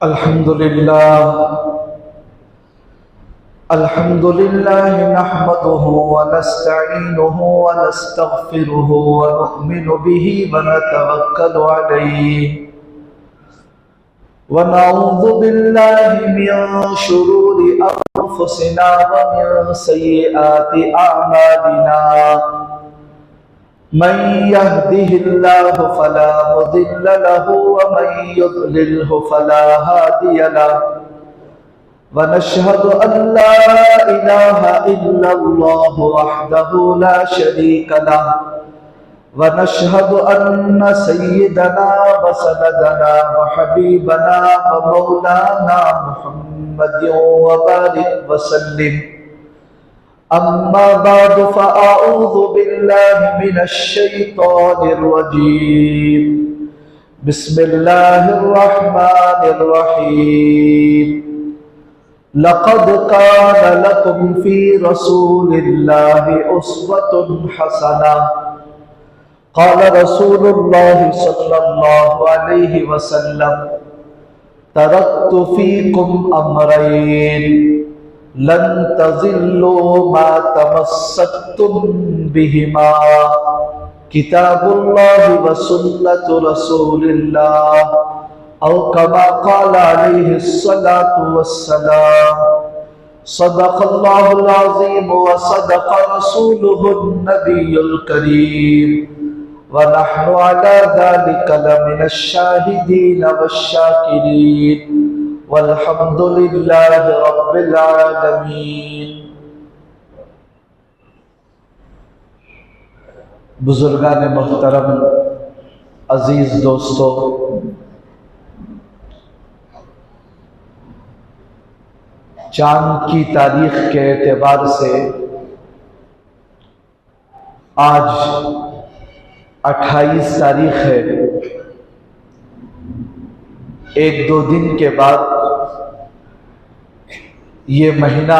अल्हम्दुलिल्लाह नहमदुहु व नस्तईनुहु व नस्तगफिरुहु व नु'मिनु बिही व नतवक्कलु अलैहि व नऊज़ु बिल्लाहि मिन शुरूरि अंफुसिना व मिन सय्यिआति अअमालिना मन यहदिहिल्लाहु फला मुदिल्ल लहु व मन युद्लिल्हु फला हादिय लहु व नशहदु अल्ला इलाहा इल्लल्लाहु वहदहु ला शरीका लहु व नशहदु अन्न सय्यिदना व सनदना व हबीबना व मौलाना मुहम्मदिन व बारिक व सल्लिम। अम्मा बाद फ़अऊज़ु बिल्लाहि मिनश शैतानिर रजीम। बिस्मिल्लाहिर रहमानिर रहीम। लक़द कान लकुम फ़ी रसूलिल्लाहि उस्वतुन हसना। क़ाल रसूलुल्लाहि सल्लल्लाहु अलैहि वसल्लम तरक्तु फ़ीकुम अमरैन लन तज़िल्लू मा तमस्सक्तुम बिहिमा किताबुल्लाहि व सुन्नतु रसूलिल्लाह औ कमा क़ाल अलैहि स्सलातु वस्सलाम। सदक़ल्लाहुल अज़ीम व सदक़ रसूलुहुन नबियुल करीम व नहनु अला ज़ालिका लमिनश शाहिदीन वश्शाकिरीन वल्हम्दुलिल्लाहि रब्बिल आलमीन। बुजुर्गान मोहतरम, अजीज दोस्तों, चांद की तारीख के एतबार से आज 28 तारीख है। एक दो दिन के बाद ये महीना,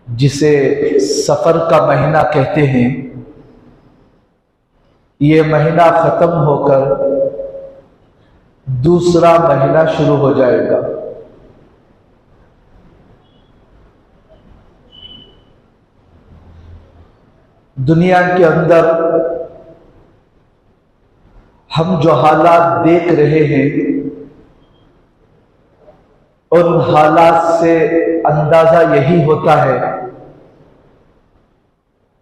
जिसे सफ़र का महीना कहते हैं, ये महीना ख़त्म होकर दूसरा महीना शुरू हो जाएगा। दुनिया के अंदर हम जो हालात देख रहे हैं, उन हालात से अंदाजा यही होता है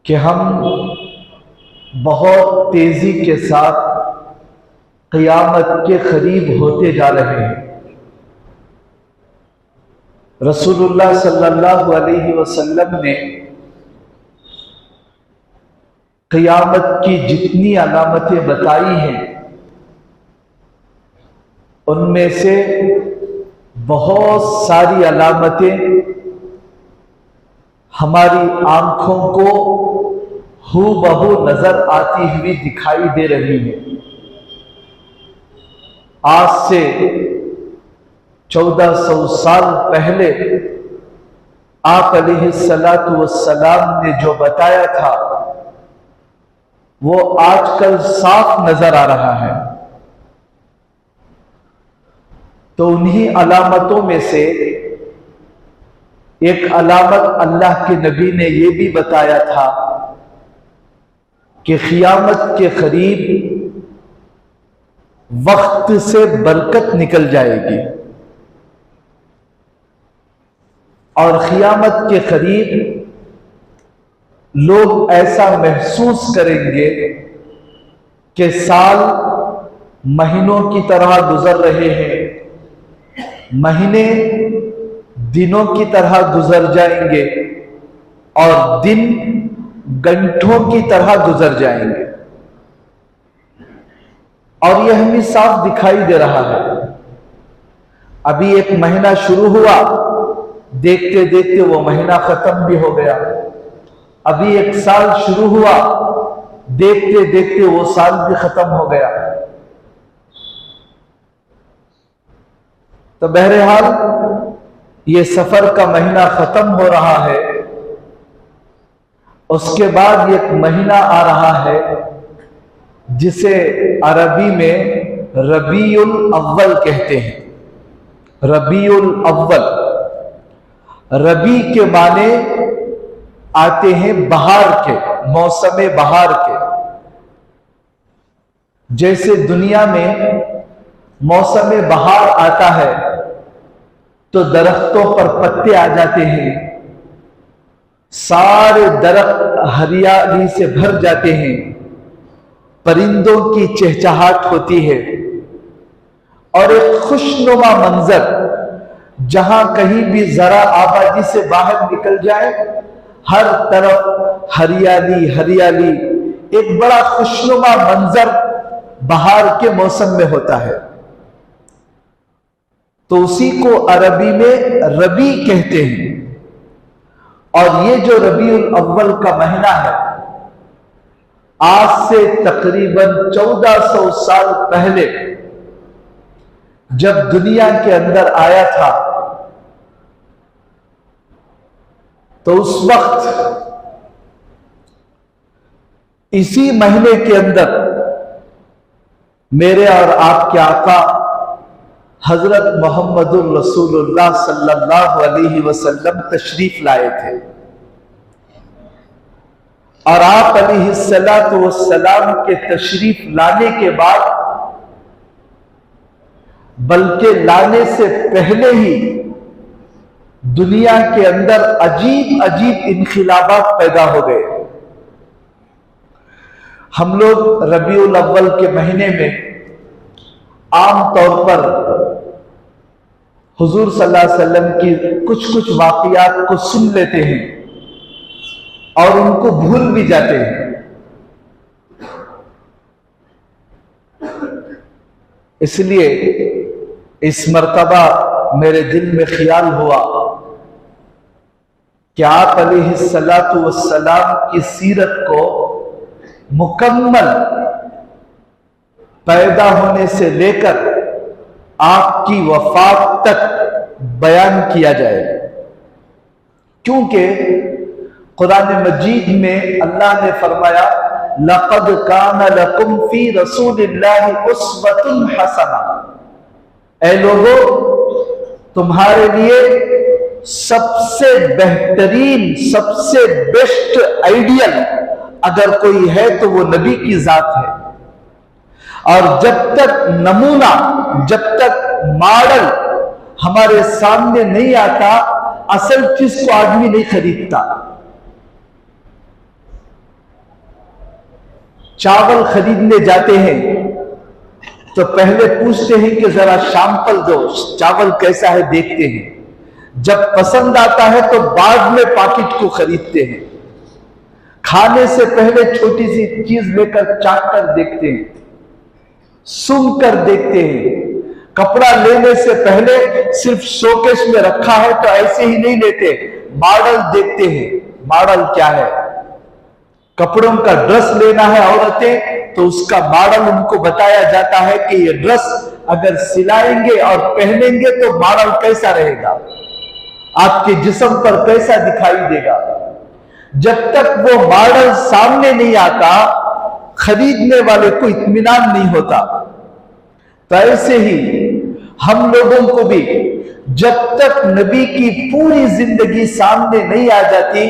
कि हम बहुत तेजी के साथ क़यामत के करीब होते जा रहे हैं। रसूलुल्लाह सल्लल्लाहु अलैहि वसल्लम ने क़यामत की जितनी अलामतें बताई हैं, उनमें से बहुत सारी अलामतें हमारी आंखों को हूबहू नजर आती हुई दिखाई दे रही है। आज से 1400 साल पहले आप अलैहिस्सलातु वस्सलाम ने जो बताया था, वो आजकल साफ नजर आ रहा है। तो उन्हीं अलामतों में से एक अलामत अल्लाह के नबी ने यह भी बताया था कि क़यामत के करीब वक्त से बरकत निकल जाएगी और क़यामत के करीब लोग ऐसा महसूस करेंगे कि साल महीनों की तरह गुजर रहे हैं, महीने दिनों की तरह गुजर जाएंगे और दिन घंटों की तरह गुजर जाएंगे। और यह हमें साफ दिखाई दे रहा है। अभी एक महीना शुरू हुआ, देखते देखते वो महीना खत्म भी हो गया। अभी एक साल शुरू हुआ, देखते देखते वो साल भी खत्म हो गया। तो बहरहाल ये सफर का महीना खत्म हो रहा है, उसके बाद एक महीना आ रहा है जिसे अरबी में रबीउल अव्वल कहते हैं। रबीउल अव्वल, रबी के माने आते हैं बहार के, मौसम बहार के। जैसे दुनिया में मौसम बहार आता है तो दरख्तों पर पत्ते आ जाते हैं, सारे दरख्त हरियाली से भर जाते हैं, परिंदों की चहचहाट होती है और एक खुशनुमा मंजर, जहां कहीं भी जरा आबादी से बाहर निकल जाए हर तरफ हरियाली हरियाली, एक बड़ा खुशनुमा मंजर बहार के मौसम में होता है। तो उसी को अरबी में रबी कहते हैं। और ये जो रबीउल अव्वल का महीना है, आज से तकरीबन 1400 साल पहले जब दुनिया के अंदर आया था, तो उस वक्त इसी महीने के अंदर मेरे और आपके आका हजरत मोहम्मदुर रसूलुल्लाह सल्लल्लाहु अलैहि वसल्लम तशरीफ लाए थे। और आप अलैहिस्सलातु वस्सलाम के तशरीफ लाने के बाद, बल्कि लाने से पहले ही दुनिया के अंदर अजीब अजीब इनखिलाबात पैदा हो गए। हम लोग रबीउल अव्वल के महीने में आम तौर पर हुजूर सल्लल्लाहु अलैहि वसल्लम की कुछ कुछ वाक़ियात को सुन लेते हैं और उनको भूल भी जाते हैं। इसलिए इस मर्तबा मेरे दिल में ख्याल हुआ कि आप अलैहिस्सलातु वस्सलाम की सीरत को मुकम्मल पैदा होने से लेकर आपकी वफात तक बयान किया जाए, क्योंकि कुरान मजीद में अल्लाह ने फरमाया, लक़द कान लकुम फी रसूलिल्लाहि उस्वतुन हसना। ऐ लोगों, तुम्हारे लिए सबसे बेहतरीन, सबसे बेस्ट आइडियल अगर कोई है तो वो नबी की जात है। और जब तक नमूना, जब तक मॉडल हमारे सामने नहीं आता, असल चीज को आदमी नहीं खरीदता। चावल खरीदने जाते हैं तो पहले पूछते हैं कि जरा सैंपल दो, चावल कैसा है देखते हैं। जब पसंद आता है तो बाद में पैकेट को खरीदते हैं। खाने से पहले छोटी सी चीज लेकर चाट कर देखते हैं, सूंघ कर देखते हैं। कपड़ा लेने से पहले सिर्फ शोकेस में रखा है तो ऐसे ही नहीं लेते, मॉडल देखते हैं, मॉडल क्या है। कपड़ों का ड्रेस लेना है औरतें तो उसका मॉडल उनको बताया जाता है कि ये ड्रेस अगर सिलाएंगे और पहनेंगे तो मॉडल कैसा रहेगा, आपके जिस्म पर कैसा दिखाई देगा। जब तक वो मॉडल सामने नहीं आता, खरीदने वाले को इत्मीनान नहीं होता। तो ऐसे ही हम लोगों को भी जब तक नबी की पूरी जिंदगी सामने नहीं आ जाती,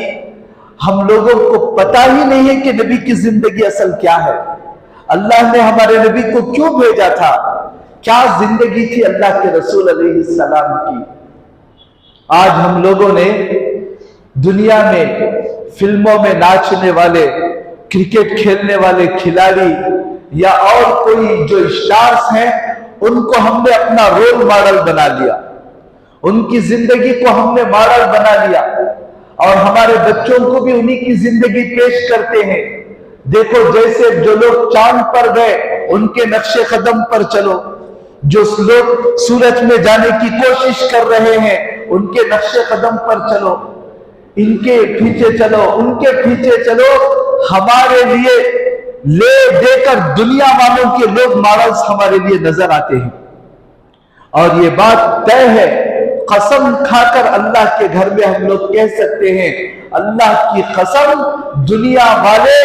हम लोगों को पता ही नहीं है कि नबी की जिंदगी असल क्या है, अल्लाह ने हमारे नबी को क्यों भेजा था, क्या जिंदगी थी अल्लाह के रसूल अलैहिस्सलाम की। आज हम लोगों ने दुनिया में फिल्मों में नाचने वाले, क्रिकेट खेलने वाले खिलाड़ी या और कोई जो स्टार्स हैं, उनको हमने अपना रोल मॉडल बना लिया, उनकी जिंदगी को हमने मॉडल बना लिया और हमारे बच्चों को भी उन्हीं की जिंदगी पेश करते हैं। देखो, जैसे जो लोग चांद पर गए उनके नक्शे कदम पर चलो, जो लोग सूरज में जाने की कोशिश कर रहे हैं उनके नक्शे कदम पर चलो, इनके पीछे चलो, उनके पीछे चलो। हमारे लिए ले देकर दुनिया वालों के लोग मॉडल्स हमारे लिए नजर आते हैं। और ये बात तय है, कसम खाकर अल्लाह के घर में हम लोग कह सकते हैं, अल्लाह की कसम, दुनिया वाले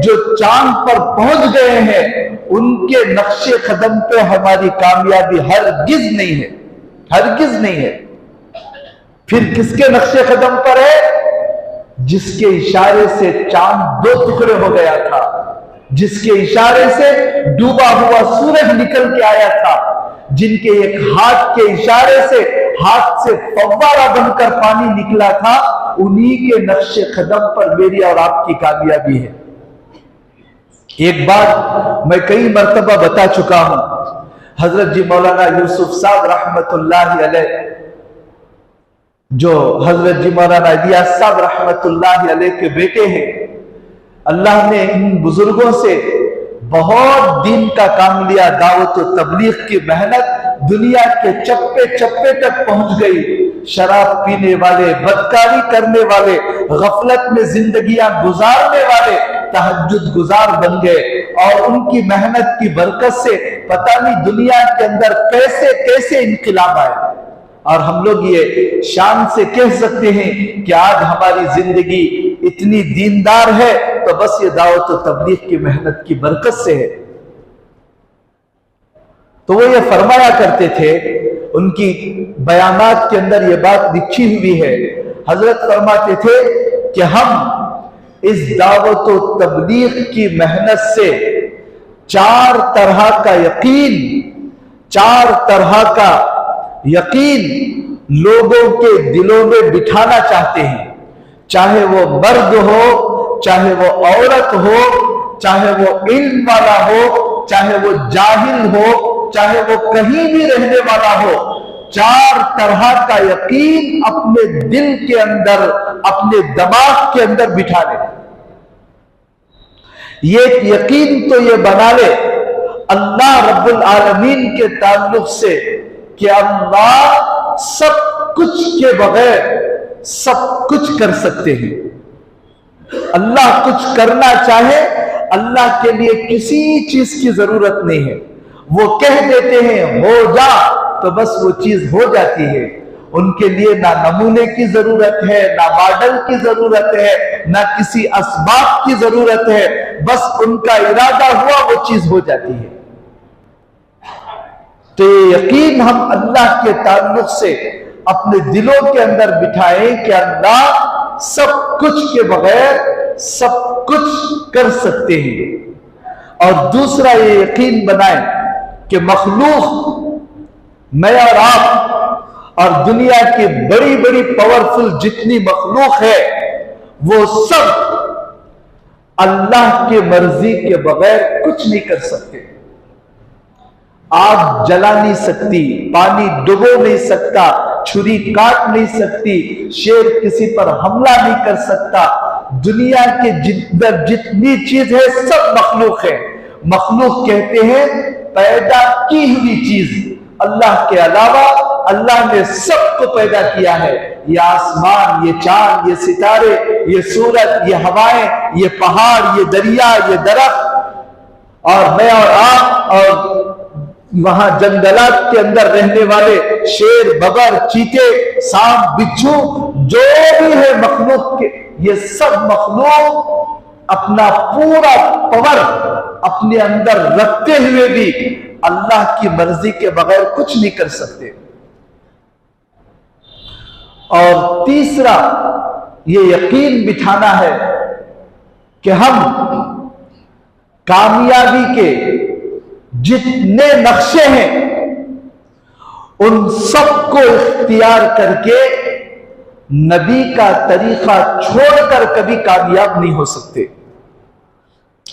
जो चांद पर पहुंच गए हैं उनके नक्शे कदम पे हमारी कामयाबी हरगिज नहीं है। हरगिज नहीं है। फिर किसके नक्शे कदम पर है? जिसके इशारे से चांद 2 टुकड़े हो गया था, जिसके इशारे से डूबा हुआ सूरज निकल के आया था, जिनके एक हाथ के इशारे से हाथ से फव्वारा बनकर पानी निकला था, उन्हीं के नक्शे कदम पर मेरी और आपकी कामयाबी है। एक बात मैं कई मर्तबा बता चुका हूं, हजरत जी मौलाना यूसुफ साहब रहमतुल्लाह अलैह, जो हजरत जी मौलाना इलियास साहब रहमतुल्लाह अलैह के बेटे हैं, अल्लाह ने इन बुजुर्गों से बहुत दीन का काम लिया, दावत और तबलीग की मेहनत दुनिया के चप्पे चप्पे तक पहुंच गई। शराब पीने वाले, बदकारी करने वाले, गफलत में जिंदगियां गुजारने वाले तहज्जुद गुजार बन गए, और उनकी मेहनत की बरकत से पता नहीं दुनिया के अंदर कैसे कैसे इनकलाब आए। और हम लोग ये शान से कह सकते हैं कि आज हमारी जिंदगी इतनी दीनदार है तो बस ये दावत और तबलीग की मेहनत की बरकत से है। तो वो ये फरमाया करते थे, उनकी बयानात के अंदर ये बात लिखी हुई है, हजरत फरमाते थे कि हम इस दावत और तबलीग की मेहनत से 4 तरह का यकीन, 4 तरह का यकीन लोगों के दिलों में बिठाना चाहते हैं। चाहे वो मर्द हो, चाहे वो औरत हो, चाहे वो इल्म वाला हो, चाहे वो जाहिल हो, चाहे वो कहीं भी रहने वाला हो, 4 तरह का यकीन अपने दिल के अंदर, अपने दिमाग के अंदर बिठा ले। ये यकीन तो ये बना ले अल्लाह रब्बुल आलमीन के ताल्लुक से कि अल्लाह सब कुछ के बगैर सब कुछ कर सकते हैं। अल्लाह कुछ करना चाहे, अल्लाह के लिए किसी चीज की जरूरत नहीं है। वो कह देते हैं हो जा, तो बस वो चीज हो जाती है। उनके लिए ना नमूने की जरूरत है, ना मॉडल की जरूरत है, ना किसी असबाब की जरूरत है, बस उनका इरादा हुआ वो चीज हो जाती है। तो ये यकीन हम अल्लाह के ताल्लुक से अपने दिलों के अंदर बिठाएं कि अल्लाह सब कुछ के बगैर सब कुछ कर सकते हैं। और दूसरा ये यकीन बनाएं कि मखलूक, मैं और आप और दुनिया की बड़ी बड़ी पावरफुल जितनी मखलूक है, वो सब अल्लाह की मर्जी के बगैर कुछ नहीं कर सकते। आग जला नहीं सकती, पानी डुबो नहीं सकता, छुरी काट नहीं सकती, शेर किसी पर हमला नहीं कर सकता। दुनिया के जितनी चीज है सब मखलूक है। मखलूक कहते हैं पैदा की हुई चीज। अल्लाह के अलावा अल्लाह ने सबको पैदा किया है। ये आसमान, ये चांद, ये सितारे, ये सूरज, ये हवाएं, ये पहाड़, ये दरिया, ये दरख्त, और मैं और आप, और वहां जंगलात के अंदर रहने वाले शेर, बगर, चीते, सांप, बिच्छू, जो भी है मखलूक के, ये सब मखलूक अपना पूरा पावर अपने अंदर रखते हुए भी अल्लाह की मर्जी के बगैर कुछ नहीं कर सकते। और तीसरा ये यकीन बिठाना है कि हम कामयाबी के जितने नक्शे हैं उन सबको इख्तियार करके नबी का तरीका छोड़कर कभी कामयाब नहीं हो सकते।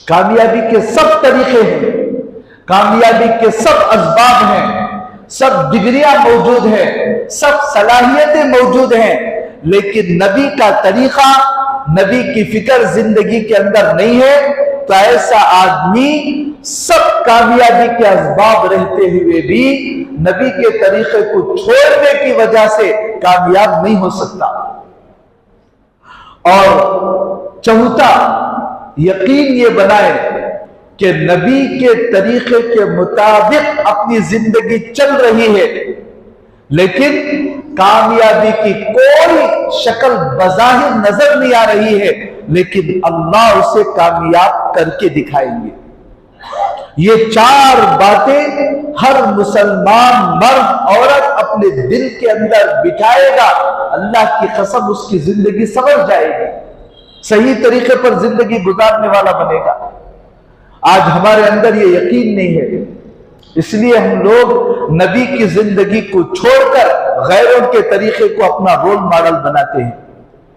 कामयाबी के सब तरीके हैं, कामयाबी के सब असबाब हैं, सब डिग्रियां मौजूद हैं, सब सलाहियतें मौजूद हैं, लेकिन नबी का तरीका, नबी की फिक्र जिंदगी के अंदर नहीं है, तो ऐसा आदमी सब कामयाबी के असबाब रहते हुए भी नबी के तरीके को छोड़ने की वजह से कामयाब नहीं हो सकता। और चौथा यकीन ये बनाए कि नबी के तरीके के मुताबिक अपनी जिंदगी चल रही है, लेकिन कामयाबी की कोई शक्ल बज़ाहिर नजर नहीं आ रही है, लेकिन अल्लाह उसे कामयाब करके दिखाएंगे। ये 4 बातें हर मुसलमान मर्द औरत अपने दिल के अंदर बिठाएगा, अल्लाह की कसम उसकी जिंदगी संवर जाएगी, सही तरीके पर जिंदगी गुजारने वाला बनेगा। आज हमारे अंदर ये यकीन नहीं है, इसलिए हम लोग नबी की जिंदगी को छोड़कर गैरों के तरीके को अपना रोल मॉडल बनाते हैं।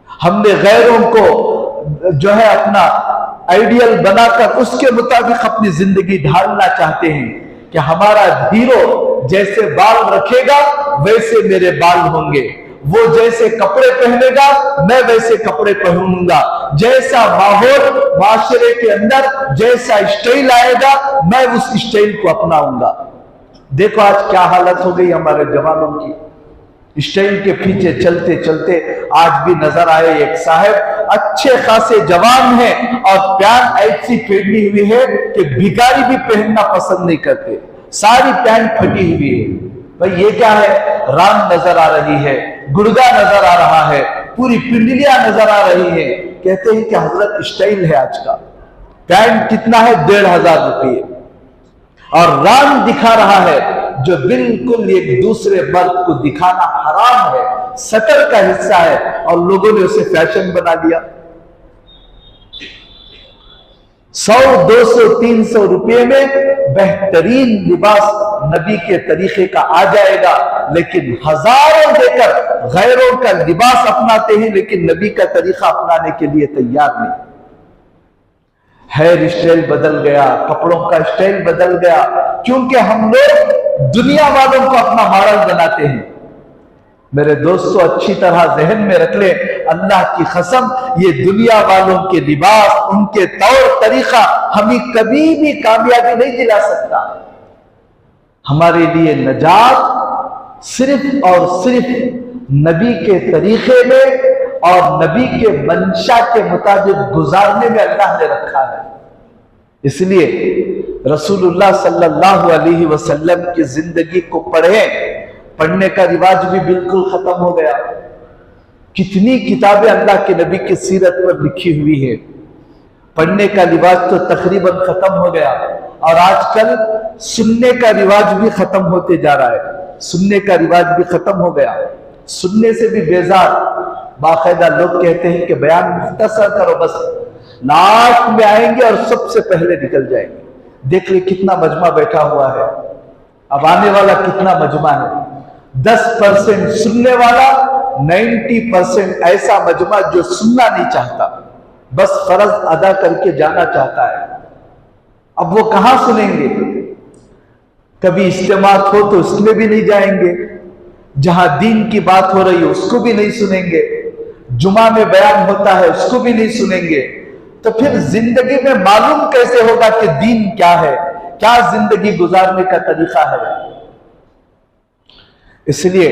हमने गैरों को जो है अपना आइडियल बनाकर उसके मुताबिक अपनी जिंदगी ढालना चाहते हैं कि हमारा हीरो जैसे बाल रखेगा वैसे मेरे बाल होंगे, वो जैसे कपड़े पहनेगा मैं वैसे कपड़े पहनूंगा, जैसा माहौल माशरे के अंदर जैसा स्टाइल आएगा मैं उस स्टाइल को अपनाऊंगा। देखो आज क्या हालत हो गई हमारे जवानों की, स्टाइल के पीछे चलते चलते। आज भी नजर आए एक साहब अच्छे खासे जवान हैं और पैंट ऐसी फेंटी हुई है कि भिखारी भी पहनना पसंद नहीं करते, सारी पैंट फटी हुई है। भाई ये क्या है? रान नजर आ रही है, गुर्गा नजर आ रहा है, पूरी पिंडलियां नजर आ रही है। कहते हैं कि हजरत स्टाइल है आज का। पैंट कितना है? 1500 रुपये, और रान दिखा रहा है जो बिल्कुल एक दूसरे मर्द को दिखाना हराम है, सटर का हिस्सा है, और लोगों ने उसे फैशन बना दिया। 100, 200, 300 रुपये में बेहतरीन लिबास नबी के तरीके का आ जाएगा, लेकिन हजारों देकर गैरों का लिबास अपनाते हैं, लेकिन नबी का तरीका अपनाने के लिए तैयार नहीं। हेयर स्टाइल बदल गया, कपड़ों का स्टाइल बदल गया, क्योंकि हम लोग दुनिया वालों को अपना मॉडल बनाते हैं। मेरे दोस्तों अच्छी तरह जहन में रख ले, अल्लाह की कसम ये दुनिया वालों के लिबास, उनके तौर तरीका हमें कभी भी कामयाबी नहीं दिला सकता। हमारे लिए नजात सिर्फ और सिर्फ नबी के तरीके में और नबी के मंशा के मुताबिक गुजारने में अल्लाह ने रखा है। इसलिए रसूलुल्लाह सल्लल्लाहु अलैहि वसल्लम की जिंदगी को पढ़ने का रिवाज भी बिल्कुल खत्म हो गया। कितनी किताबें अल्लाह के नबी की सीरत पर लिखी हुई है, पढ़ने का रिवाज तो तकरीबन खत्म हो गया। और आजकल सुनने का रिवाज भी खत्म होते जा रहा है, सुनने का रिवाज भी खत्म हो गया। सुनने से भी बेजार, बाकायदा लोग कहते हैं कि बयान मुख्तसर करो, बस लास्ट में आएंगे और सबसे पहले निकल जाएंगे। देख ले कितना मजमा बैठा हुआ है, अब आने वाला कितना मजमा है। 10% सुनने वाला, 90% ऐसा मजमा जो सुनना नहीं चाहता, बस फर्ज अदा करके जाना चाहता है। अब वो कहां सुनेंगे? कभी इज्तिमात हो तो उसमें भी नहीं जाएंगे, जहां दीन की बात हो रही है उसको भी नहीं सुनेंगे, जुमा में बयान होता है उसको भी नहीं सुनेंगे। तो फिर जिंदगी में मालूम कैसे होगा कि दीन क्या है, क्या जिंदगी गुजारने का तरीका है? इसलिए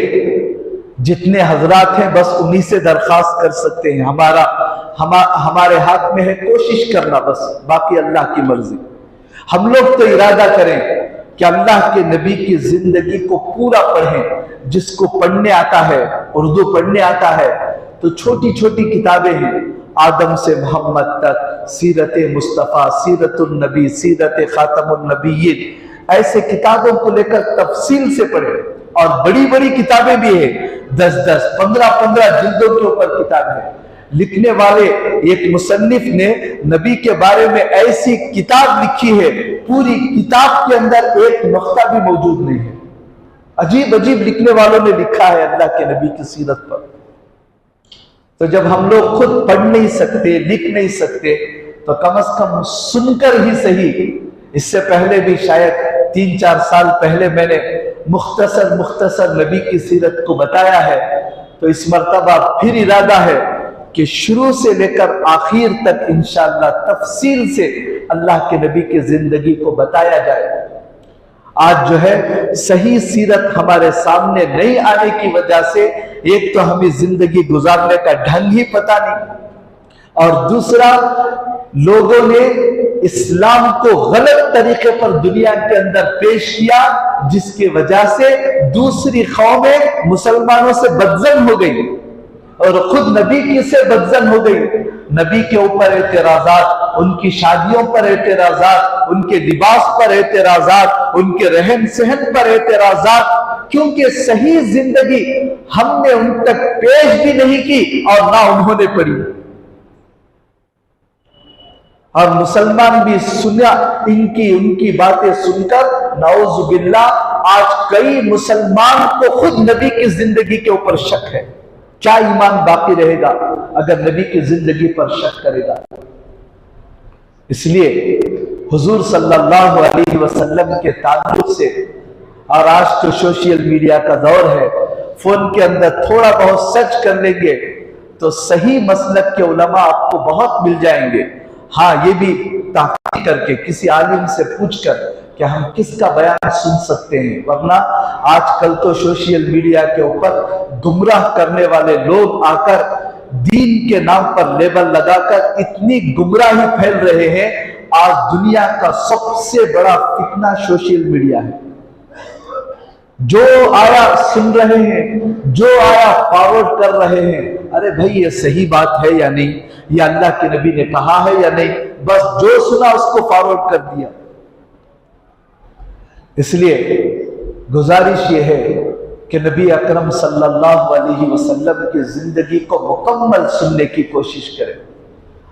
जितने हजरात हैं बस उन्हीं से दरखास्त कर सकते हैं। हमारे हाथ में है कोशिश करना, बस बाकी अल्लाह की मर्जी। हम लोग तो इरादा करें कि अल्लाह के नबी की जिंदगी को पूरा पढ़ें। जिसको पढ़ने आता है, उर्दू पढ़ने आता है, तो छोटी छोटी किताबें हैं, आदम से मोहम्मद तक, सीरत मुस्तफ़ा, सीरतुन नबी, सीरत खातमुन नबीय्यीन, ऐसे किताबों को लेकर तफसील से पढ़ें। और बड़ी बड़ी किताबें भी है, 10-10, 15-15 जिल्दों के ऊपर किताब है। लिखने वाले एक मुसन्निफ ने नबी के बारे में ऐसी किताब लिखी है, पूरी किताब के अंदर एक नुक्ता भी मौजूद नहीं है। अजीब अजीब लिखने वालों ने लिखा है अल्लाह के नबी की सीरत पर। तो जब हम लोग खुद पढ़ नहीं सकते, लिख नहीं सकते, तो कम से कम सुनकर ही सही। इससे पहले भी शायद 3-4 साल पहले मैंने मुख्तसर नबी की सीरत को बताया है, तो इस मर्तबा फिर इरादा है कि शुरू से लेकर आखिर तक इंशाअल्लाह तफसील से अल्लाह के नबी की जिंदगी को बताया जाए। आज जो है सही सीरत हमारे सामने नहीं आने की वजह से एक तो हमें जिंदगी गुजारने का ढंग ही पता नहीं, और दूसरा लोगों ने इस्लाम को गलत तरीके पर दुनिया के अंदर पेश किया, जिसकी वजह से दूसरी कौमें मुसलमानों से बदजन हो गई और खुद नबी की से बदजन हो गई। नबी के ऊपर एतराजात, उनकी शादियों पर एतराजात, उनके लिबास पर एतराजात, उनके रहन सहन पर एतराजात, क्योंकि सही जिंदगी हमने उन तक पेश भी नहीं की और ना उन्होंने पढ़ी। और मुसलमान भी सुना उनकी बातें सुनकर नाउजुबिल्लाह आज कई मुसलमान को खुद नबी की जिंदगी के ऊपर शक है। क्या ईमान बाकी रहेगा अगर नबी की जिंदगी पर शक करेगा? इसलिए हुजूर सल्लल्लाहु अलैहि वसल्लम के ताल्लुक से, और आज तो सोशल मीडिया का दौर है, फोन के अंदर थोड़ा बहुत सर्च कर लेंगे तो सही मसलक के उलमा आपको बहुत मिल जाएंगे। हाँ, ये भी तहकीक करके किसी आलिम से पूछकर कि हम किसका बयान सुन सकते हैं, वरना आजकल तो सोशल मीडिया के ऊपर गुमराह करने वाले लोग आकर दीन के नाम पर लेबल लगाकर इतनी गुमराही फैल रहे हैं। आज दुनिया का सबसे बड़ा फितना सोशल मीडिया है। जो आया सुन रहे हैं, जो आया फॉरवर्ड कर रहे हैं। अरे भाई, ये सही बात है या नहीं, या अल्लाह के नबी ने कहा है या नहीं, बस जो सुना उसको फॉरवर्ड कर दिया। इसलिए गुजारिश ये है कि नबी अकरम सल्लल्लाहु अलैहि वसल्लम की जिंदगी को मुकम्मल सुनने की कोशिश करें।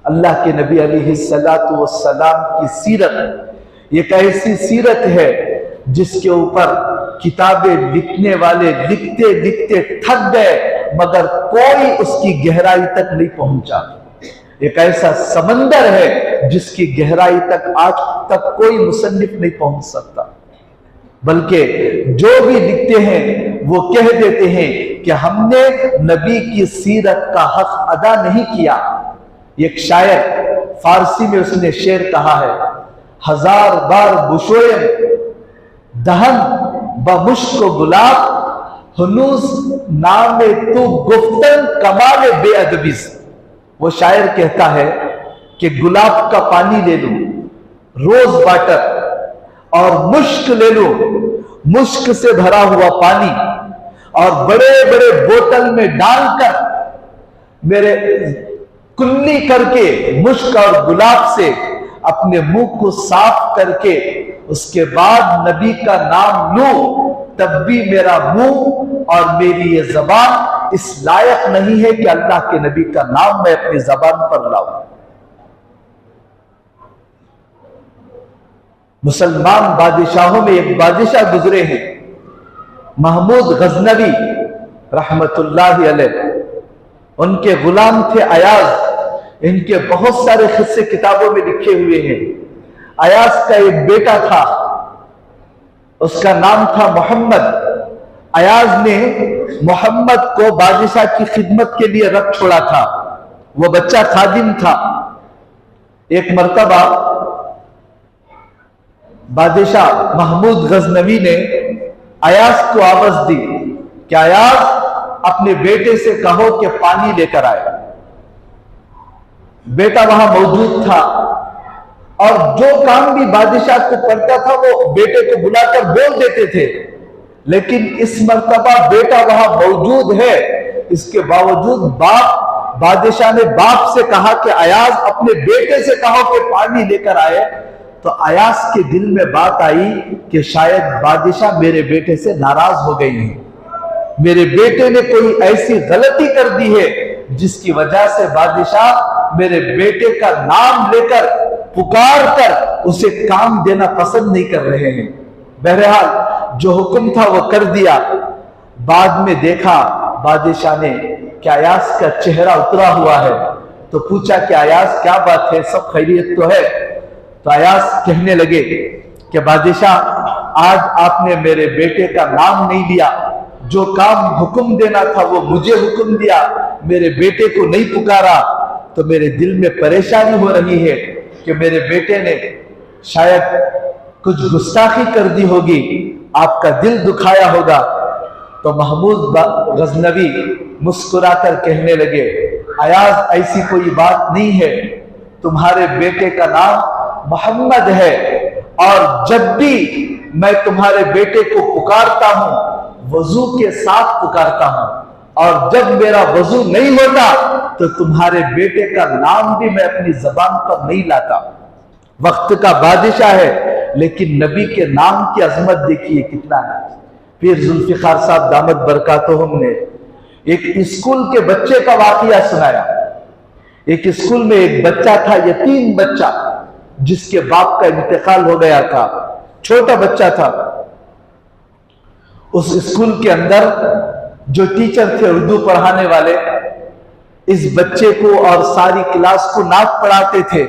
अल्लाह के नबी अलैहिस्सलातु वस्सलाम की सीरत एक ऐसी सीरत है जिसके ऊपर किताबें लिखने वाले लिखते लिखते थक गए, मगर कोई उसकी गहराई तक नहीं पहुंचा। एक ऐसा समंदर है जिसकी गहराई तक आज तक कोई मुसन्निफ नहीं पहुंच सकता। बल्कि जो भी लिखते हैं वो कह देते हैं कि हमने नबी की सीरत का हक अदा नहीं किया। एक शायर फारसी में उसने शेर कहा है, हजार बार बुशोए दहन बमुश्क गुलाब, हुनूस नाम तू गुफ्तन कमाल बेअदबी। वो शायर कहता है कि गुलाब का पानी ले लूं, रोज वाटर और मुश्क ले लूं, मुश्क से भरा हुआ पानी और बड़े बड़े बोतल में डालकर मेरे कुल्ली करके मुश्क और गुलाब से अपने मुंह को साफ करके उसके बाद नबी का नाम लूं, तब भी मेरा मुंह और मेरी ये जबान इस लायक नहीं है कि अल्लाह के नबी का नाम मैं अपनी जबान पर लाऊं। मुसलमान बादशाहों में एक बादशाह गुजरे हैं, महमूद गजनवी रहमतुल्लाहि अलैह। उनके गुलाम थे अयाज। इनके बहुत सारे किस्से किताबों में लिखे हुए हैं। अयाज का एक बेटा था, उसका नाम था मोहम्मद। अयाज ने मोहम्मद को बादशाह की खिदमत के लिए रख छोड़ा था। वो बच्चा खादिम था। एक मर्तबा बादशाह महमूद गजनवी ने अयाज को आवाज दी कि अयाज अपने बेटे से कहो कि पानी लेकर आए। बेटा वहां मौजूद था और जो काम भी बादशाह को करता था वो बेटे को बुलाकर बोल देते थे, लेकिन इस मर्तबा बेटा वहां मौजूद है। इसके बावजूद बादशाह ने बाप से कहा कि अयाज अपने बेटे से कहो कि पानी लेकर आए। तो अयाज के दिल में बात आई कि शायद बादशाह मेरे बेटे से नाराज हो गई है, मेरे बेटे ने कोई ऐसी गलती कर दी है जिसकी वजह से बादशाह मेरे बेटे का नाम लेकर पुकार कर उसे काम देना पसंद नहीं कर रहे हैं। बहरहाल जो हुक्म था वो कर दिया। बाद में देखा बादशाह ने कि अयाज का चेहरा उतरा हुआ है, तो पूछा कि अयाज क्या बात है, सब खैरियत तो है? तो अयाज कहने लगे कि बादशाह आज आपने मेरे बेटे का नाम नहीं लिया, जो काम हुक्म देना था वो मुझे हुक्म दिया, मेरे बेटे को नहीं पुकारा। तो मेरे दिल में परेशानी हो रही है कि मेरे बेटे ने शायद कुछ गुस्ताखी कर दी होगी, आपका दिल दुखाया होगा। तो महमूद गजनवी मुस्कुराकर कहने लगे, अयाज ऐसी कोई बात नहीं है, तुम्हारे बेटे का नाम मोहम्मद है और जब भी मैं तुम्हारे बेटे को पुकारता हूं वजू के साथ पुकारता हूं, और जब मेरा वजू नहीं होता तो तुम्हारे बेटे का नाम भी मैं अपनी जबान पर नहीं लाता। वक्त का बादशाह है, लेकिन नबी के नाम की अजमत देखिए कितना है। फिर जुल्फिकार साहब दामद बरकातुहुम ने एक स्कूल के बच्चे का वाकया सुनाया। एक स्कूल में एक बच्चा था, यतीम बच्चा, जिसके बाप का इंतकाल हो गया था, छोटा बच्चा था। उस स्कूल के अंदर जो टीचर थे उर्दू पढ़ाने वाले, इस बच्चे को और सारी क्लास को नात पढ़ाते थे।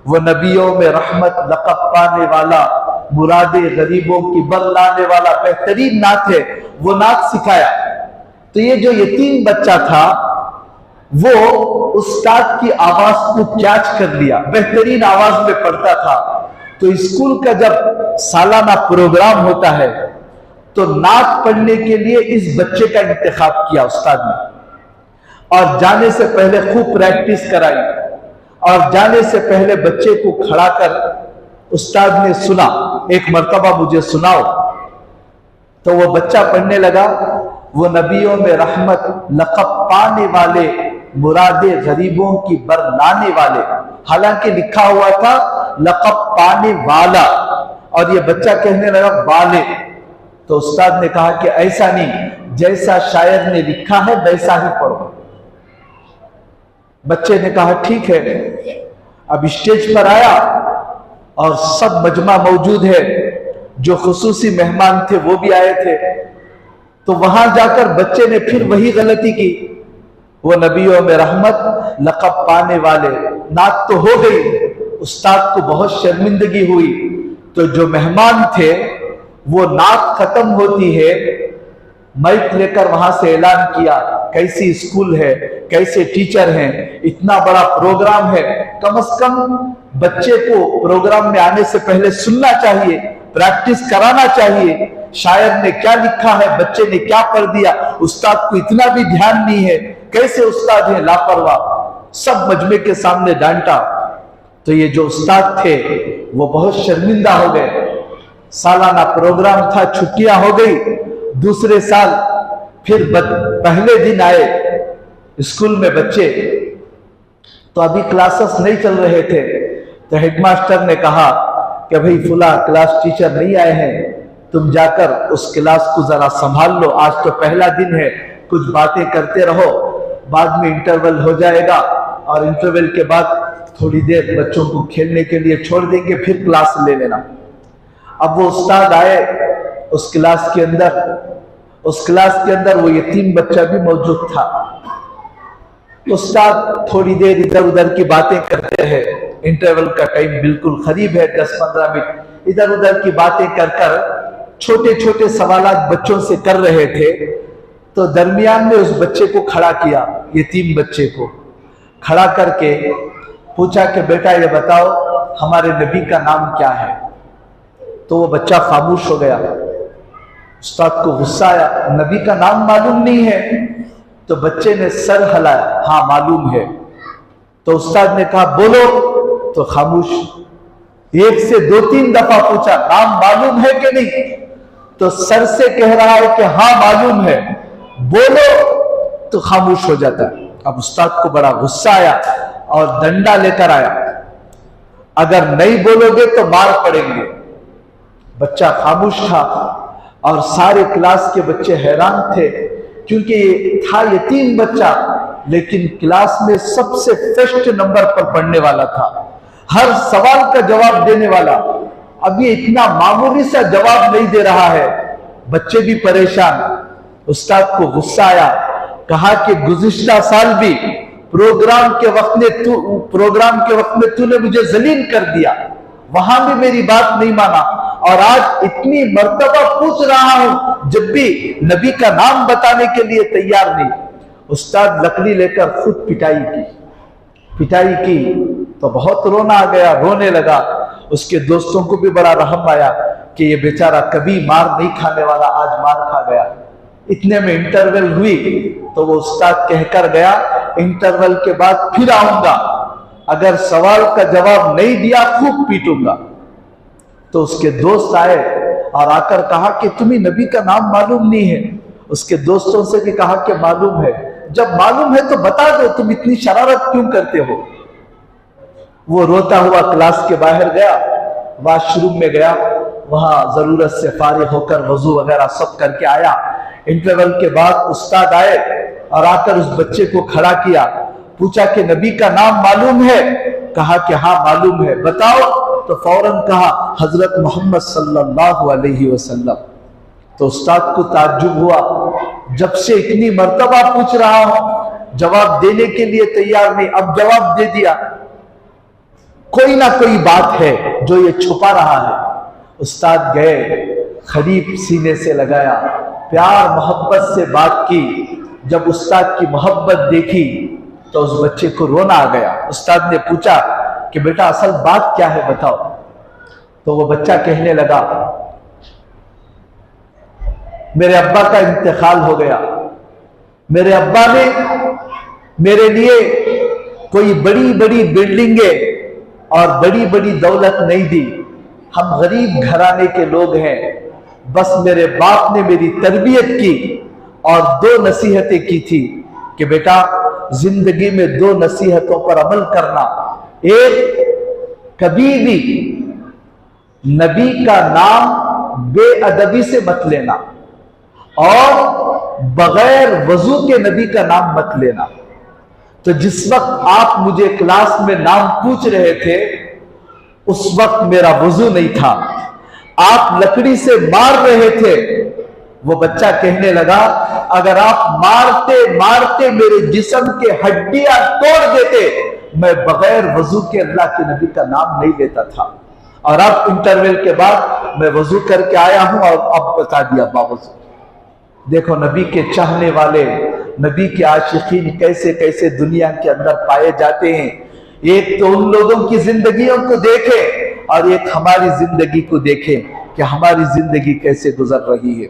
वो नबियों में रहमत लक़ब पाने वाला, मुरादे गरीबों की बर लाने वाला बेहतरीन नात है, वो नात सिखाया। तो ये जो यतीम बच्चा था वो उस्ताद की आवाज को कैच कर लिया, बेहतरीन आवाज में पढ़ता था। तो स्कूल का जब सालाना प्रोग्राम होता है तो नात पढ़ने के लिए इस बच्चे का इंतखाब किया उस्ताद ने, और जाने से पहले खूब प्रैक्टिस कराई। और जाने से पहले बच्चे को खड़ा कर उस्ताद ने सुना, एक मर्तबा मुझे सुनाओ। तो वो बच्चा पढ़ने लगा, वो नबियों में रहमत लक़ब पाने वाले, मुरादे गरीबों की बर लाने वाले। हालांकि लिखा हुआ था लक़ब पाने वाला, और ये बच्चा कहने लगा वाले। तो उस्ताद ने कहा कि ऐसा नहीं, जैसा शायर ने लिखा है वैसा ही पढ़ो। बच्चे ने कहा ठीक है। अब स्टेज पर आया और सब मजमा मौजूद है, जो खुसूसी मेहमान थे वो भी आए थे। तो वहां जाकर बच्चे ने फिर वही गलती की। वो नबियों में रहमत लक़ब पाने वाले, नात तो हो गई, उस्ताद को बहुत शर्मिंदगी हुई। तो जो मेहमान थे वो नात खत्म होती है, माइक लेकर वहां से ऐलान किया कैसी स्कूल है, कैसे टीचर हैं, इतना बड़ा प्रोग्राम है, कम से कम बच्चे को प्रोग्राम में आने से पहले सुनना चाहिए, प्रैक्टिस कराना चाहिए। शायर ने क्या लिखा है, बच्चे ने क्या पढ़ दिया, उस्ताद को इतना भी ध्यान नहीं है, कैसे उस्ताद है लापरवाह। सब मजमे के सामने डांटा। तो ये जो उस्ताद थे वो बहुत शर्मिंदा हो गए। सालाना प्रोग्राम था, छुट्टियां हो गई। दूसरे साल फिर पहले दिन आए स्कूल में बच्चे, तो अभी क्लासेस नहीं चल रहे थे। तो हेडमास्टर ने कहा कि भाई फुला क्लास टीचर नहीं आए हैं, तुम जाकर उस क्लास को जरा संभाल लो, आज तो पहला दिन है, कुछ बातें करते रहो, बाद में इंटरवल हो जाएगा और इंटरवल के बाद थोड़ी देर बच्चों को खेलने के लिए छोड़ देंगे, फिर क्लास ले लेना। अब वो उस्ताद आए उस क्लास के अंदर वो यतीम बच्चा भी मौजूद था। उस्ताद थोड़ी देर इधर उधर की बातें करते हैं, इंटरवल का टाइम बिल्कुल करीब है, 10-15 मिनट इधर उधर की बातें कर कर छोटे छोटे सवालात बच्चों से कर रहे थे। तो दरमियान में उस बच्चे को खड़ा किया, यतीम बच्चे को खड़ा करके पूछा कि बेटा ये बताओ हमारे नबी का नाम क्या है। तो वो बच्चा खामोश हो गया। उस्ताद को गुस्सा आया, नबी का नाम मालूम नहीं है। तो बच्चे ने सर हिलाया, हाँ मालूम है। तो उस्ताद ने कहा बोलो, तो खामोश। एक से 2-3 दफा पूछा नाम मालूम है कि नहीं, तो सर से कह रहा है कि हाँ मालूम है, बोलो, तो खामोश हो जाता है। अब उस्ताद को बड़ा गुस्सा आया और डंडा लेकर आया, अगर नहीं बोलोगे तो मार पड़ेंगे। बच्चा खामोश था और सारे क्लास के बच्चे हैरान थे, क्योंकि ये था यतीम बच्चा, लेकिन क्लास में सबसे फर्स्ट नंबर पर पढ़ने वाला था, हर सवाल का जवाब देने वाला। अब ये इतना मामूली सा जवाब नहीं दे रहा है, बच्चे भी परेशान। उस्ताद को गुस्सा आया, कहा कि गुज़िश्ता साल भी प्रोग्राम के वक्त में तूने मुझे जलील कर दिया, वहां भी मेरी बात नहीं माना, और आज इतनी मर्तबा पूछ रहा हूं जब भी नबी का नाम बताने के लिए तैयार नहीं। उस्ताद लकड़ी लेकर खुद पिटाई की तो बहुत रोना आ गया, रोने लगा। उसके दोस्तों को भी बड़ा रहम आया कि ये बेचारा कभी मार नहीं खाने वाला, आज मार खा गया। इतने में इंटरवल हुई तो वो उस्ताद कहकर गया, इंटरवल के बाद फिर आऊंगा, अगर सवाल का जवाब नहीं दिया खूब पीटूंगा। तो उसके दोस्त आए और आकर कहा कि तुम्हें नबी का नाम मालूम नहीं है। उसके दोस्तों से भी कहा कि मालूम है, जब मालूम है तो बता दो, तुम इतनी शरारत क्यों करते हो। वो रोता हुआ क्लास के बाहर गया, वॉशरूम में गया, वहां जरूरत से फारिग होकर वजू वगैरह सब करके आया। इंटरवल के बाद उस्ताद आए और आकर उस बच्चे को खड़ा किया, पूछा कि नबी का नाम मालूम है? कहा कि हाँ मालूम है, बताओ। तो फौरन कहा हजरत मोहम्मद सल्लल्लाहु अलैहि वसल्लम। तो उस्ताद को ताज्जुब हुआ, जब से इतनी मर्तबा पूछ रहा हूं, जवाब देने के लिए तैयार नहीं, अब जवाब दे दिया। कोई ना कोई बात है जो ये छुपा रहा है। उस्ताद गए, खरीब सीने से लगाया, प्यार मोहब्बत से बात की। जब उस्ताद की मोहब्बत देखी तो उस बच्चे को रोना आ गया। उस्ताद ने पूछा कि बेटा असल बात क्या है बताओ। तो वो बच्चा कहने लगा, मेरे अब्बा का इंतकाल हो गया, मेरे अब्बा ने मेरे लिए कोई बड़ी बड़ी बिल्डिंगें और बड़ी बड़ी दौलत नहीं दी, हम गरीब घराने के लोग हैं, बस मेरे बाप ने मेरी तरबियत की और 2 नसीहतें की थी कि बेटा जिंदगी में 2 नसीहतों पर अमल करना। एक, कभी भी नबी का नाम बेअदबी से मत लेना और बगैर वजू के नबी का नाम मत लेना। तो जिस वक्त आप मुझे क्लास में नाम पूछ रहे थे उस वक्त मेरा वजू नहीं था, आप लकड़ी से मार रहे थे। वो बच्चा कहने लगा, अगर आप मारते मारते मेरे जिस्म के हड्डियां तोड़ देते, मैं बगैर वजू के अल्लाह के नबी का नाम नहीं लेता था। और अब इंटरवल के बाद मैं वजू करके आया हूं और अब बता दिया बावजू। देखो नबी के चाहने वाले, नबी के आशिकीन कैसे कैसे दुनिया के अंदर पाए जाते हैं। एक तो उन लोगों की जिंदगियों को देखें और एक हमारी जिंदगी को देखें कि हमारी जिंदगी कैसे गुजर रही है।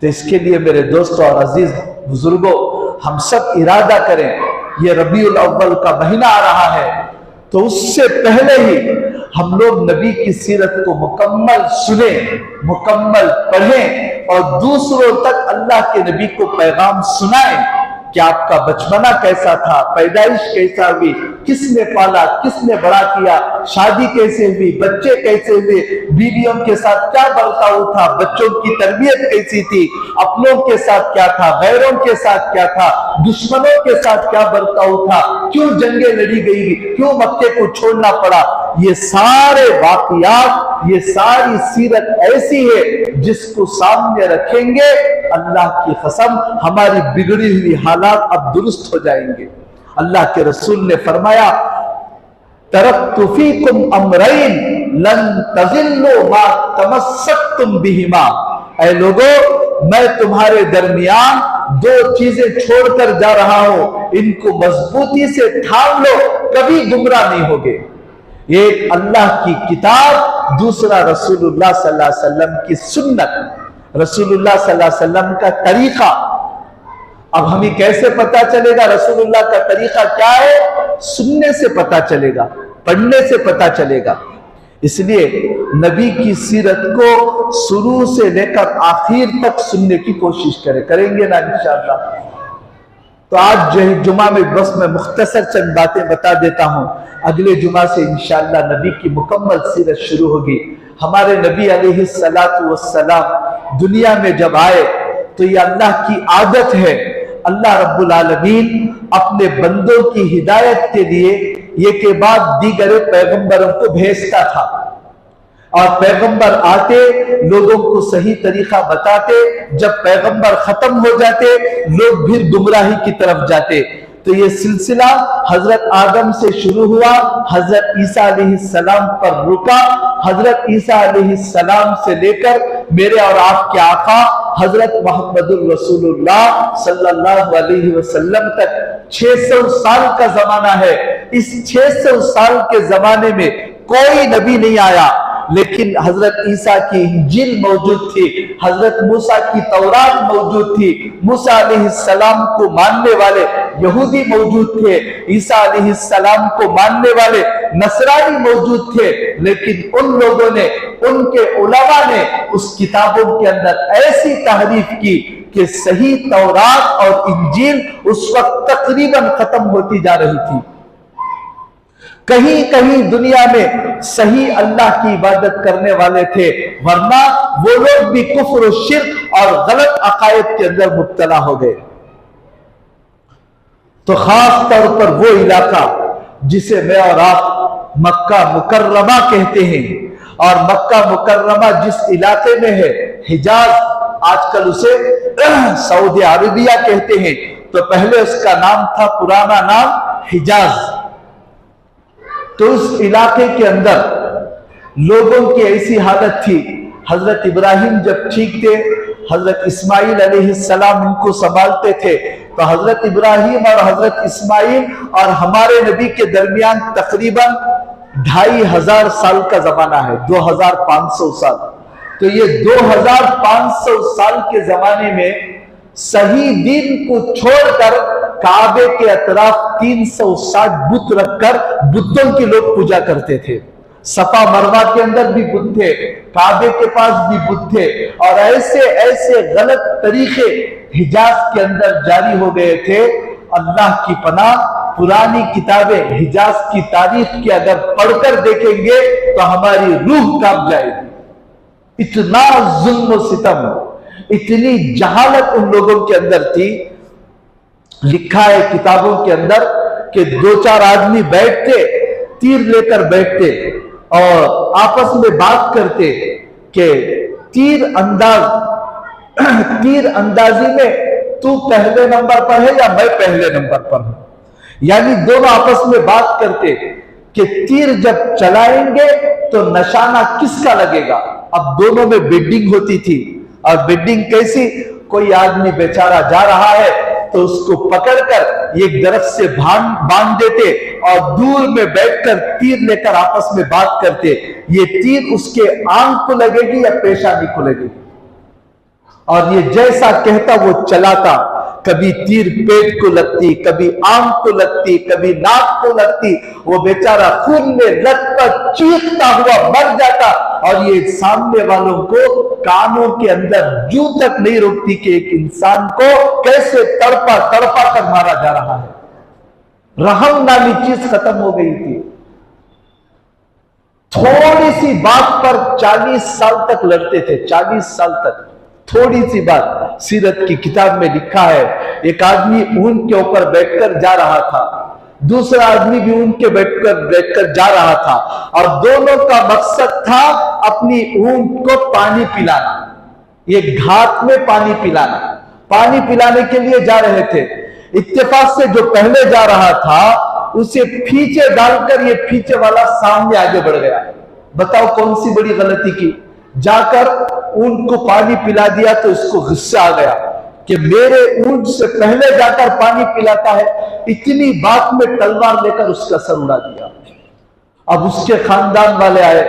तो इसके लिए मेरे दोस्तों और अजीज बुजुर्गों, हम सब इरादा करें, ये रबीउल अव्वल का महीना आ रहा है, तो उससे पहले ही हम लोग नबी की सीरत को मुकम्मल सुने, मुकम्मल पढ़ें और दूसरों तक अल्लाह के नबी को पैगाम सुनाएं कि आपका बचपना कैसा था, पैदाइश कैसा हुई, किसने पाला, किसने बड़ा किया, शादी कैसे हुई, बच्चे कैसे हुए, बीवियों के साथ क्या बर्ताव था, बच्चों की तरबियत कैसी थी, अपनों के साथ क्या था, गैरों के साथ क्या था, दुश्मनों के साथ क्या बर्ताव था, क्यों जंगें लड़ी गई, क्यों मक्के को छोड़ना पड़ा। ये सारे वाकयात, ये सारी सीरत ऐसी है जिसको सामने रखेंगे, अल्लाह की कसम हमारी बिगड़ी हुई हालात अब दुरुस्त हो जाएंगे। अल्लाह के रसूल ने फरमाया, तरक्तु फीकुम अमरैन लन तज़िल्लु मा तमस्सक्तुम बिहिमा। ऐ लोगों, मैं तुम्हारे दरमियान 2 चीजें छोड़कर जा रहा हूं, इनको मजबूती से थाम लो, कभी गुमराह नहीं होगे। एक अल्लाह की किताब, दूसरा रसूलुल्लाह सल्लल्लाहु अलैहि वसल्लम की सुन्नत, रसूलुल्लाह सल्लल्लाहु अलैहि वसल्लम का तरीका। अब हमें कैसे पता चलेगा रसूलुल्लाह का तरीका क्या है? सुनने से पता चलेगा, पढ़ने से पता चलेगा। इसलिए नबी की सीरत को शुरू से लेकर आखिर तक सुनने की कोशिश करेंगे ना इंशाअल्लाह। तो आज जो है जुमा में बस मैं मुख्तसर चंद बातें बता देता हूं, अगले जुमा से इंशाअल्लाह नबी की मुकम्मल सीरत शुरू होगी। हमारे नबी अलैहिस्सलातु वस्सलाम दुनिया में जब आए तो ये अल्लाह की आदत है, अल्लाह रब्बुल आलमीन अपने बंदों की हिदायत के लिए ये के बाद दीगर पैगंबरों को भेजता था और पैगंबर आते लोगों को सही तरीका बताते। जब पैगंबर खत्म हो जाते लोग फिर गुमराही की तरफ जाते। तो ये सिलसिला हजरत आदम से शुरू हुआ, हजरत ईसा अलैहिस्सलाम पर रुका, हजरत ईसा अलैहिस्सलाम से लेकर मेरे और आपके आका हजरत मोहम्मदुर रसूलुल्लाह सल्लल्लाहु अलैहि वसल्लम तक 600 साल का जमाना है। इस 600 साल के जमाने में कोई नबी नहीं आया, लेकिन हजरत ईसा की इंजील मौजूद थी, हजरत मूसा की तौरात मौजूद थी, मूसा अलैहिस्सलाम को मानने वाले यहूदी मौजूद थे, ईसा अलैहिस्सलाम को मानने वाले नसरानी मौजूद थे। लेकिन उन लोगों ने, उनके उलमा ने उस किताबों के अंदर ऐसी तहरीफ की कि सही तौरात और इंजील उस वक्त तकरीबन खत्म होती जा रही थी। कहीं कहीं दुनिया में सही अल्लाह की इबादत करने वाले थे, वरना वो लोग भी कुफ्र, शिर्क और गलत अकायद के अंदर मुब्तला हो गए। तो खास तौर पर वो इलाका जिसे मैं और आप मक्का मुकर्रमा कहते हैं, और मक्का मुकर्रमा जिस इलाके में है, हिजाज, आजकल उसे सऊदी अरबिया कहते हैं, तो पहले उसका नाम था, पुराना नाम हिजाज। तो उस इलाके के अंदर लोगों की ऐसी हालत थी, हजरत इब्राहिम जब ठीक थे, हजरत इस्माइल अलैहिस्सलाम उनको संभालते थे, तो हजरत इब्राहिम और हजरत इस्माइल और हमारे नबी के दरमियान तकरीबन 2500 साल का जमाना है, 2500 साल। तो ये 2500 साल के जमाने में सही दीन को छोड़कर काबे के अतराफ 360 बुत रखकर बुतों की लोग पूजा करते थे। सफा मरवा के अंदर भी बुत थे, काबे के पास भी बुत थे, और ऐसे ऐसे गलत तरीके हिजाज के अंदर जारी हो गए थे। अल्लाह की पनाह, पुरानी किताबें हिजाज की तारीख की अगर पढ़कर देखेंगे तो हमारी रूह कांप जाएगी। इतना जुल्म सितम, इतनी जहालत उन लोगों के अंदर थी। लिखा है किताबों के अंदर कि 2-4 आदमी बैठते, तीर लेकर बैठते और आपस में बात करते कि तीर अंदाजी में तू पहले नंबर पर है या मैं पहले नंबर पर हूं। यानी दोनों आपस में बात करते कि तीर जब चलाएंगे तो निशाना किसका लगेगा। अब दोनों में बिडिंग होती थी, और बिडिंग कैसी, कोई आदमी बेचारा जा रहा है तो उसको पकड़कर एक दरख्त से बांध देते और दूर में बैठकर तीर लेकर आपस में बात करते, ये तीर उसके आंख को लगेगी या पेशानी को लगेगी, और ये जैसा कहता वो चलाता। कभी तीर पेट को लगती, कभी आंख को लगती, कभी नाक को लगती, वो बेचारा खून में लथपथ चीखता हुआ मर जाता, और ये सामने वालों को कानों के अंदर जूं तक नहीं रोकती कि एक इंसान को कैसे तड़पा तड़पा कर मारा जा रहा है। रहम नामी चीज खत्म हो गई थी। थोड़ी सी बात पर 40 साल तक लड़ते थे, 40 साल तक। थोड़ी सी बात, सीरत की किताब में लिखा है, एक आदमी ऊंट के ऊपर बैठकर जा रहा था, दूसरा आदमी भी ऊंट के बैठकर जा रहा था, और दोनों का मकसद था अपनी ऊंट को पानी पिलाना, एक घाट में पानी पिलाना। पानी पिलाने के लिए जा रहे थे। इत्तेफाक से जो पहले जा रहा था उसे पीछे डालकर ये पीछे वाला सामने आगे बढ़ गया। बताओ कौन सी बड़ी गलती की। जाकर ऊंट को पानी पिला दिया तो इसको गुस्सा आ गया कि मेरे ऊंट से पहले जाकर पानी पिलाता है। इतनी बात में तलवार लेकर उसका सर उड़ा दिया। अब उसके खानदान वाले आए,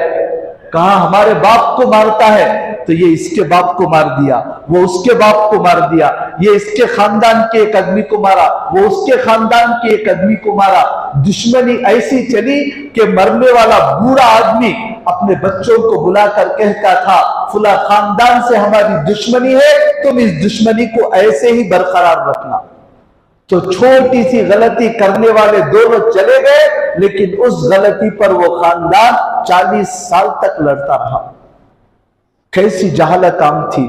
कहा हमारे बाप को मारता है, तो ये इसके बाप को मार दिया, वो उसके बाप को मार दिया, ये इसके खानदान के एक आदमी को मारा, वो उसके खानदान के एक आदमी को मारा। दुश्मनी ऐसी चली कि मरने वाला बूढ़ा आदमी अपने बच्चों को बुलाकर कहता था, फुला खानदान से हमारी दुश्मनी है, तुम इस दुश्मनी को ऐसे ही बरकरार रखना। तो छोटी सी गलती करने वाले दोनों चले गए, लेकिन उस गलती पर वो खानदान 40 साल तक लड़ता रहा। कैसी जहालत आम थी।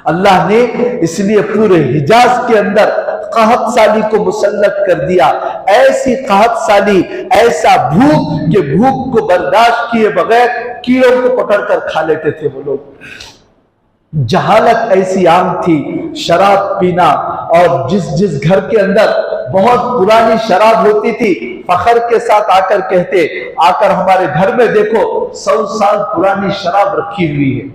अल्लाह ने इसलिए पूरे हिजाज के अंदर कहत साली को मुसल्लत कर दिया। ऐसी कहत साली, ऐसा भूख कि भूख को बर्दाश्त किए बगैर कीड़ों को पकड़कर खा लेते थे वो लोग। जहालत ऐसी आम थी। शराब पीना, और जिस घर के अंदर बहुत पुरानी शराब होती थी, फखर के साथ आकर कहते, आकर हमारे घर में देखो 100 साल पुरानी शराब रखी हुई है।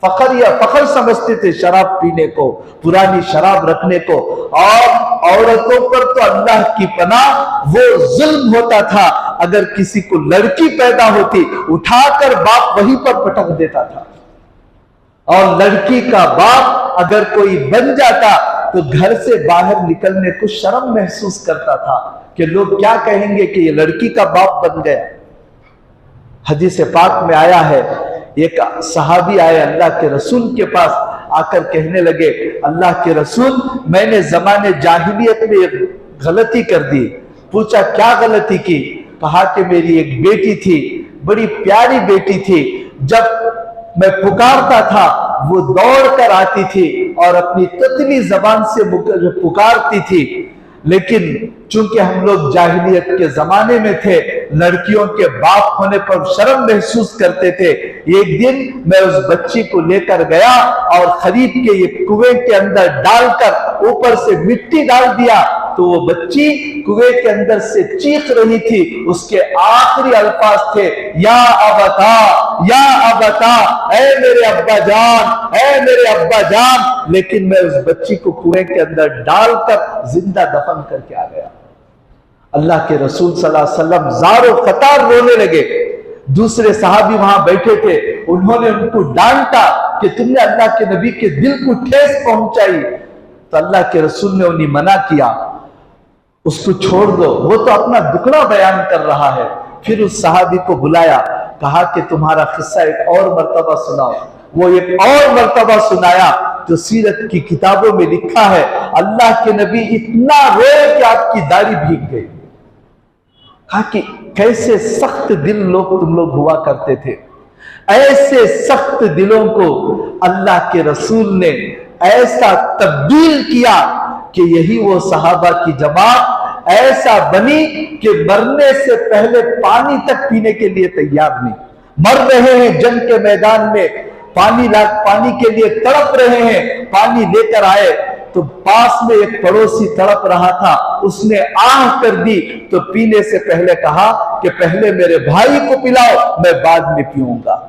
फखर समझते थे शराब पीने को, पुरानी शराब रखने को। और औरतों पर तो अल्लाह की पनाह वो जुल्म होता था, अगर किसी को लड़की पैदा होती उठाकर बाप वहीं पर पटक देता था। और लड़की का बाप अगर कोई बन जाता तो घर से बाहर निकलने को शर्म महसूस करता था कि लोग क्या कहेंगे कि ये लड़की का बाप बन गया। हदीस पाक में आया है, एक सहाबी आए अल्लाह के रसूल के पास, आकर कहने लगे, अल्लाह के रसूल, मैंने जमाने जाहिलियत में एक गलती कर दी। पूछा क्या गलती की? कहा कि मेरी एक बेटी थी, बड़ी प्यारी बेटी थी, जब मैं पुकारता था वो दौड़ कर आती थी और अपनी ततली जबान से पुकारती थी। लेकिन चूंकि हम लोग जाहिलियत के जमाने में थे, लड़कियों के बाप होने पर शर्म महसूस करते थे। एक दिन मैं उस बच्ची को लेकर गया और खरीद के ये कुएं के अंदर डालकर ऊपर से मिट्टी डाल दिया, तो वो बच्ची कुएं के अंदर से चीख रही थी। उसके आखिरी अल्फाज थे, या अबता, या अबता, ऐ मेरे अब्बा जान, ऐ मेरे अब्बा जान। लेकिन मैं उस बच्ची को कुएं के अंदर डालकर जिंदा दफन करके आ गया। अल्लाह के रसूल सल्लल्लाहु अलैहि वसल्लम ज़ारो कतार रोने लगे। दूसरे सहाबी वहां बैठे थे, उन्होंने उनको डांटा कि तुमने अल्लाह के नबी के दिल को ठेस पहुंचाई। तो अल्लाह के रसूल ने उन्हें मना किया, उसको छोड़ दो, वो तो अपना दुखड़ा बयान कर रहा है। फिर उस सहाबी को बुलाया, कहा कि तुम्हारा किस्सा एक और मर्तबा सुनाओ। वो एक और मर्तबा सुनाया तो सीरत की किताबों में लिखा है, अल्लाह के नबी इतना रोए कि आपकी दाढ़ी भीग गई। कहा कि कैसे सख्त दिल लोग तुम लोग हुआ करते थे। ऐसे सख्त दिलों को अल्लाह के रसूल ने ऐसा तब्दील किया कि यही वो सहाबा की जमात ऐसा बनी कि मरने से पहले पानी तक पीने के लिए तैयार नहीं। मर रहे हैं जंग के मैदान में, पानी के लिए तड़प रहे हैं, पानी लेकर आए तो पास में एक पड़ोसी तड़प रहा था, उसने आह कर दी तो पीने से पहले कहा कि पहले मेरे भाई को पिलाओ, मैं बाद में पीऊंगा।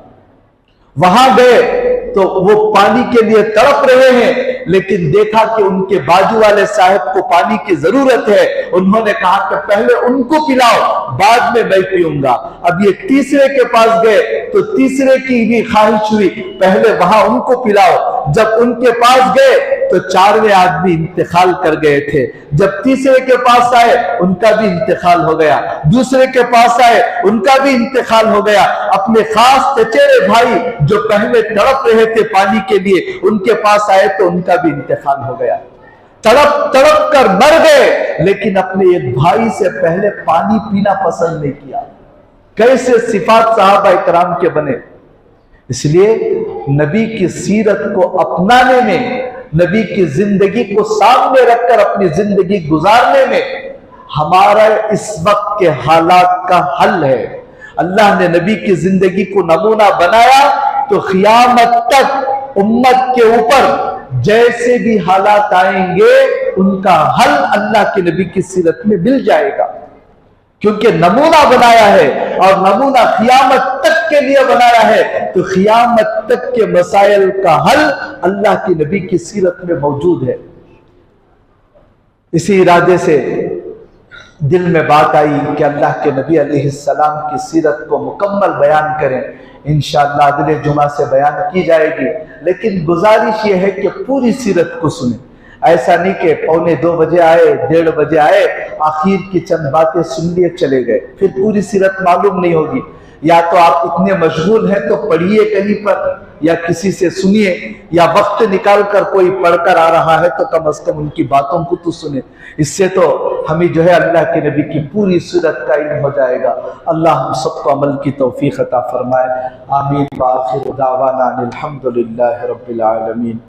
वहां गए तो वो पानी के लिए तड़प रहे हैं, लेकिन देखा कि उनके बाजू वाले साहब को पानी की जरूरत है। उन्होंने कहा कि पहले उनको पिलाओ, बाद में मैं पीऊंगा। अब ये तीसरे के पास गए तो तीसरे की भी ख्वाहिश हुई, पहले वहां उनको पिलाओ। जब उनके पास गए तो चारवें आदमी इंतकाल कर गए थे। जब तीसरे के पास आए उनका भी इंतकाल हो गया, दूसरे के पास आए उनका भी इंतकाल हो गया। अपने खास चचेरे भाई जो पहले तड़प रहे थे पानी के लिए, उनके पास आए तो उनका भी इंतकाल हो गया। तड़प तड़प कर मर गए, लेकिन अपने एक भाई से पहले पानी पीना पसंद नहीं किया। कैसे सिफात सहाबा इकराम के बने। इसलिए नबी की सीरत को अपनाने में, नबी की जिंदगी को सामने रखकर अपनी जिंदगी गुजारने में हमारा इस वक्त के हालात का हल है। अल्लाह ने नबी की जिंदगी को नमूना बनाया तो क़यामत तक उम्मत के ऊपर जैसे भी हालात आएंगे उनका हल अल्लाह के नबी की सीरत में मिल जाएगा, क्योंकि नमूना बनाया है और नमूना क़यामत तक के लिए बनाया है। तो क़यामत तक के मसाइल का हल अल्लाह के नबी की सीरत में मौजूद है। इसी इरादे से दिल में बात आई कि अल्लाह के नबी अलैहिस्सलाम की सीरत को मुकम्मल बयान करें। इंशाअल्लाह अगले जुमा से बयान की जाएगी, लेकिन गुजारिश ये है कि पूरी सीरत को सुने। ऐसा नहीं कि 1:45 बजे आए, 1:30 बजे आए, आखिर की चंद बातें सुन लिए चले गए, फिर पूरी सीरत मालूम नहीं होगी। या तो आप इतने मशगूल हैं तो पढ़िए कहीं पर, या किसी से सुनिए, या वक्त निकाल कर कोई पढ़कर आ रहा है तो कम से कम उनकी बातों को तो सुने। इससे तो हमें जो है अल्लाह के नबी की पूरी सूरत का इल्म हो जाएगा। अल्लाह हम सबको अमल की तौफीक अता फरमाए। आमीन। व आखिर दावाना अनिल हम्दुलिल्लाहि रब्बिल आलमीन।